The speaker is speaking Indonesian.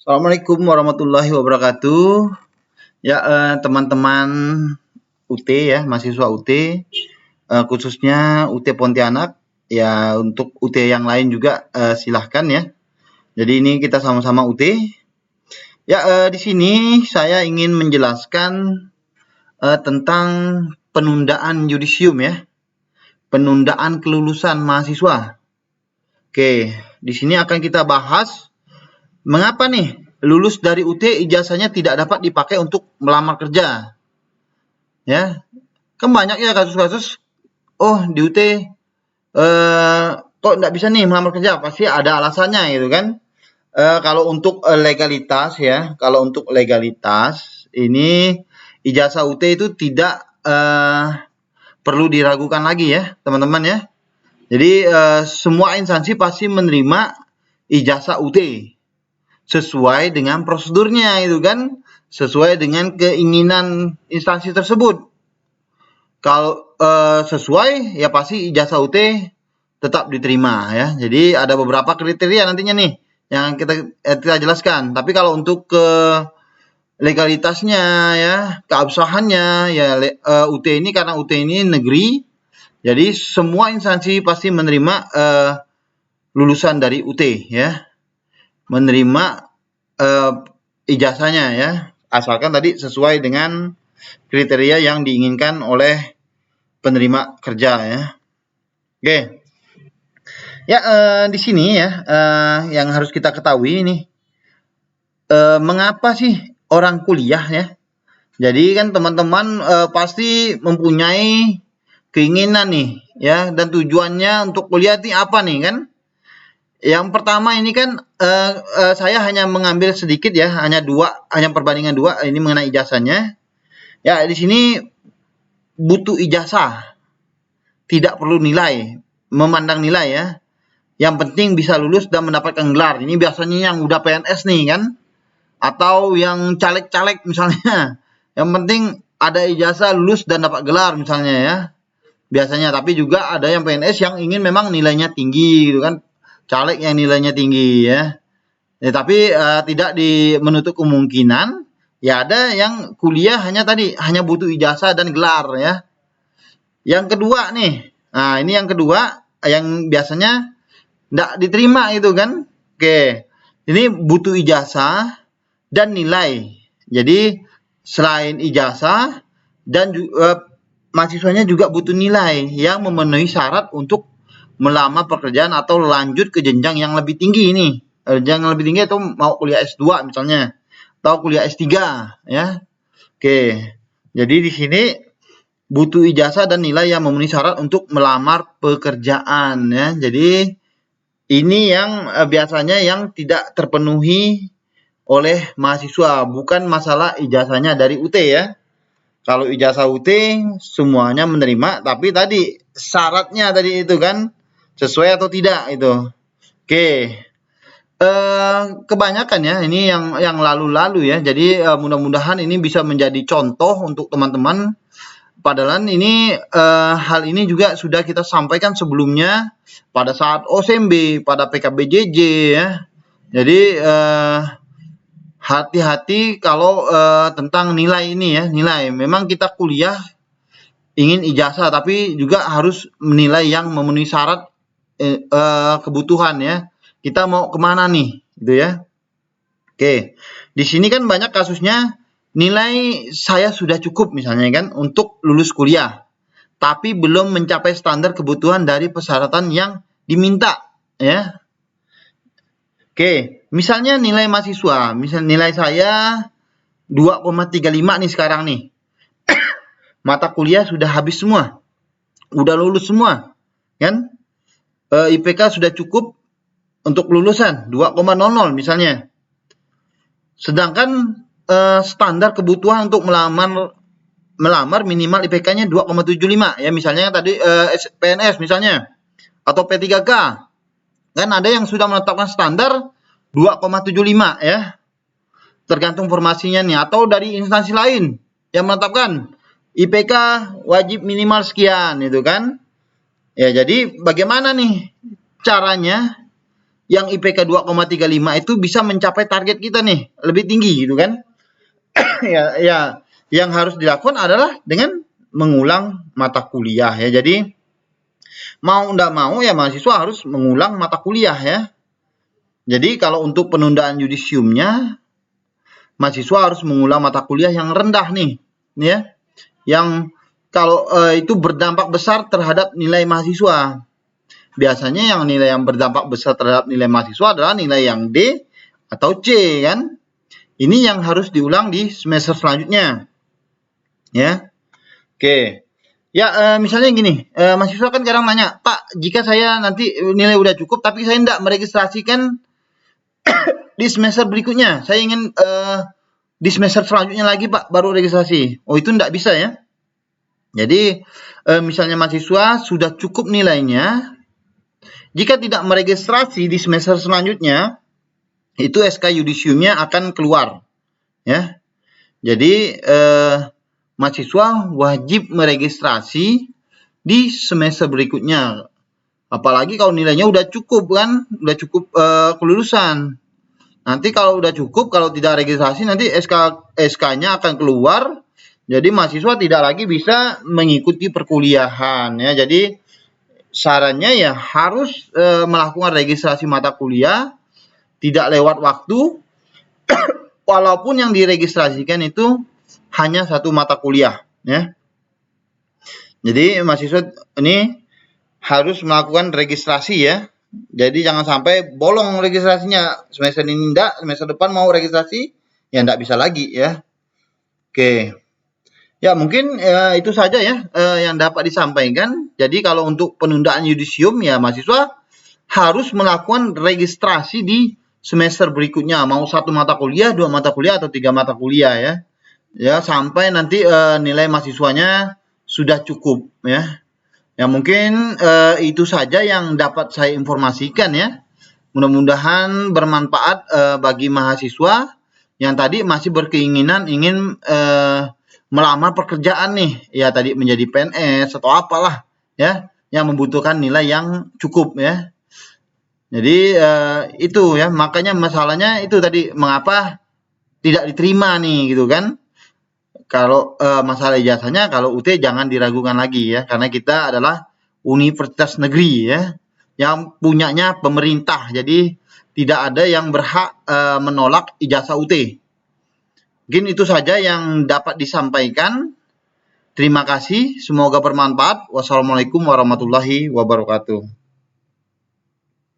Assalamualaikum warahmatullahi wabarakatuh. Ya, teman-teman UT ya, mahasiswa UT, khususnya UT Pontianak. Ya, untuk UT yang lain juga silahkan ya. Jadi ini kita sama-sama UT. Ya, di sini saya ingin menjelaskan tentang penundaan yudisium ya, penundaan kelulusan mahasiswa. Oke, di sini akan kita bahas mengapa nih lulus dari UT ijazahnya tidak dapat dipakai untuk melamar kerja. Ya, kan banyak ya kasus-kasus, oh di UT kok nggak bisa nih melamar kerja, pasti ada alasannya gitu kan. Kalau untuk legalitas ya, kalau untuk legalitas ini ijazah UT itu tidak perlu diragukan lagi ya teman-teman ya. Jadi semua instansi pasti menerima ijazah UT sesuai dengan prosedurnya itu kan, sesuai dengan keinginan instansi tersebut. Kalau sesuai ya pasti ijazah UT tetap diterima ya. Jadi ada beberapa kriteria nantinya nih yang kita jelaskan. Tapi kalau untuk ke legalitasnya ya, keabsahannya ya, UT ini karena UT ini negeri, jadi semua instansi pasti menerima lulusan dari UT ya, menerima ijazahnya ya, asalkan tadi sesuai dengan kriteria yang diinginkan oleh penerima kerja ya. Oke. Ya, di sini ya, yang harus kita ketahui ini, mengapa sih orang kuliah ya? Jadi kan teman-teman pasti mempunyai keinginan nih ya, dan tujuannya untuk kuliah ini apa nih kan? Yang pertama ini kan saya hanya mengambil sedikit ya, hanya perbandingan dua ini mengenai ijazahnya. Ya, di sini butuh ijazah, tidak perlu nilai, memandang nilai ya. Yang penting bisa lulus dan mendapatkan gelar. Ini biasanya yang udah PNS nih kan, atau yang caleg-caleg misalnya. Yang penting ada ijazah, lulus dan dapat gelar misalnya ya. Biasanya, tapi juga ada yang PNS yang ingin memang nilainya tinggi gitu kan. Caleg yang nilainya tinggi ya. Ya, tapi tidak menutup kemungkinan ya ada yang kuliah hanya butuh ijazah dan gelar ya. Yang kedua nih, nah ini yang kedua yang biasanya nggak diterima itu kan. Oke, ini butuh ijazah dan nilai. Jadi selain ijazah dan mahasiswanya juga butuh nilai yang memenuhi syarat untuk melamar pekerjaan atau lanjut ke jenjang yang lebih tinggi ini. Jenjang yang lebih tinggi itu mau kuliah S2 misalnya atau kuliah S3 ya. Oke. Jadi di sini butuh ijazah dan nilai yang memenuhi syarat untuk melamar pekerjaan ya. Jadi ini yang biasanya yang tidak terpenuhi oleh mahasiswa, bukan masalah ijazahnya dari UT ya. Kalau ijazah UT semuanya menerima, tapi tadi syaratnya tadi itu kan sesuai atau tidak itu. Oke. Kebanyakan ya ini yang lalu-lalu ya. Jadi mudah-mudahan ini bisa menjadi contoh untuk teman-teman. Padahal ini hal ini juga sudah kita sampaikan sebelumnya pada saat OSMB, pada PKBJJ ya. Jadi hati-hati kalau tentang nilai ini ya, nilai. Memang kita kuliah ingin ijazah, tapi juga harus menilai yang memenuhi syarat kebutuhan ya. Kita mau kemana nih, gitu ya. Oke, di sini kan banyak kasusnya nilai saya sudah cukup misalnya kan untuk lulus kuliah, tapi belum mencapai standar kebutuhan dari persyaratan yang diminta ya. Oke, misalnya nilai mahasiswa, misal nilai saya 2,35 nih sekarang nih. Mata kuliah sudah habis semua, udah lulus semua, kan? IPK sudah cukup untuk lulusan 2,00 misalnya. Sedangkan standar kebutuhan untuk melamar minimal IPK-nya 2,75 ya, misalnya tadi PNS misalnya atau P3K. Kan ada yang sudah menetapkan standar 2,75 ya. Tergantung formasinya nih, atau dari instansi lain yang menetapkan IPK wajib minimal sekian itu kan. Ya, jadi bagaimana nih caranya yang IPK 2,35 itu bisa mencapai target kita nih, lebih tinggi gitu kan. ya, yang harus dilakukan adalah dengan mengulang mata kuliah ya. Jadi mau ndak mau ya mahasiswa harus mengulang mata kuliah ya. Jadi kalau untuk penundaan yudisiumnya, mahasiswa harus mengulang mata kuliah yang rendah nih, ya, yang kalau itu berdampak besar terhadap nilai mahasiswa. Biasanya yang nilai yang berdampak besar terhadap nilai mahasiswa adalah nilai yang D atau C kan. Ini yang harus diulang di semester selanjutnya. Ya. Oke. Ya, misalnya gini, mahasiswa kan kadang nanya, Pak, jika saya nanti nilai udah cukup tapi saya tidak meregistrasikan di semester berikutnya, saya ingin di semester selanjutnya lagi Pak baru registrasi. Oh, itu tidak bisa ya. Jadi misalnya mahasiswa sudah cukup nilainya, jika tidak meregistrasi di semester selanjutnya, itu SK yudisiumnya akan keluar ya. Jadi mahasiswa wajib meregistrasi di semester berikutnya. Apalagi kalau nilainya udah cukup kan, udah cukup kelulusan. Nanti kalau udah cukup, kalau tidak registrasi nanti SK-nya akan keluar. Jadi mahasiswa tidak lagi bisa mengikuti perkuliahan ya. Jadi sarannya ya harus melakukan registrasi mata kuliah, tidak lewat waktu, walaupun yang diregistrasikan itu hanya satu mata kuliah ya. Jadi mahasiswa ini harus melakukan registrasi ya. Jadi jangan sampai bolong registrasinya, semester ini enggak, semester depan mau registrasi ya enggak bisa lagi ya. Oke. Ya mungkin itu saja ya yang dapat disampaikan. Jadi kalau untuk penundaan yudisium ya mahasiswa harus melakukan registrasi di semester berikutnya, mau satu mata kuliah, 2 mata kuliah atau 3 mata kuliah ya. Ya sampai nanti nilai mahasiswanya sudah cukup ya. Ya mungkin itu saja yang dapat saya informasikan ya. Mudah-mudahan bermanfaat bagi mahasiswa yang tadi masih berkeinginan ingin melamar pekerjaan nih. Ya tadi menjadi PNS atau apalah ya yang membutuhkan nilai yang cukup ya. Jadi itu ya, makanya masalahnya itu tadi mengapa tidak diterima nih gitu kan. Kalau masalah ijazahnya, kalau UT jangan diragukan lagi ya, karena kita adalah universitas negeri ya, yang punyanya pemerintah. Jadi tidak ada yang berhak menolak ijazah UT. Mungkin itu saja yang dapat disampaikan. Terima kasih, semoga bermanfaat. Wassalamualaikum warahmatullahi wabarakatuh.